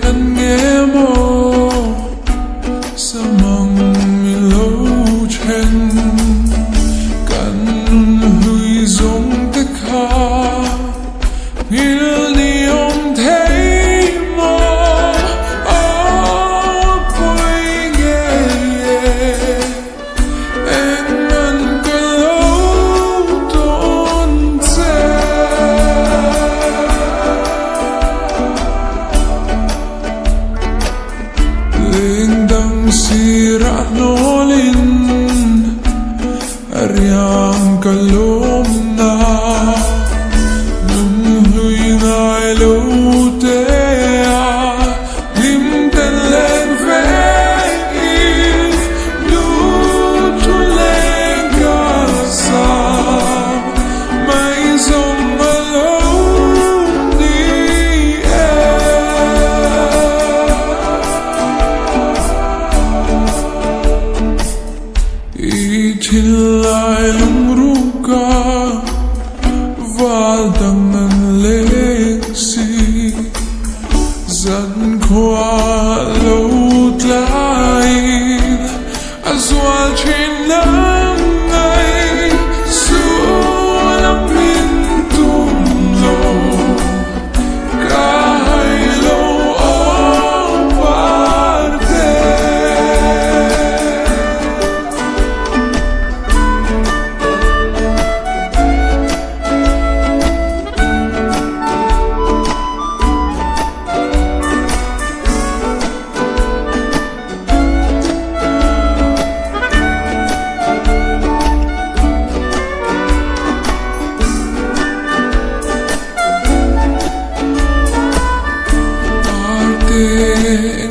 ngân nghe mô sa mong mi lâu chen kan hui giống tất cả ngil ni om thấy mô bôi nghe anh ngân cơ lâu tôn xe linh đăng sira nolin ariang kalom na nung hui ngai lâu te a lim ten lên ve if nu tu lên ca sa mai zong ma lâu ni e til lai lung ruka val dang an lexi zan khoa lâu tlain azwal chin lam ngai su lam min tum lo ka hai lo om parte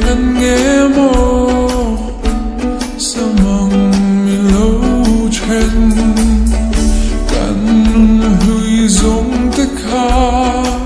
ngân nghe mô sa mong mi lâu chen kan hui giống tất cả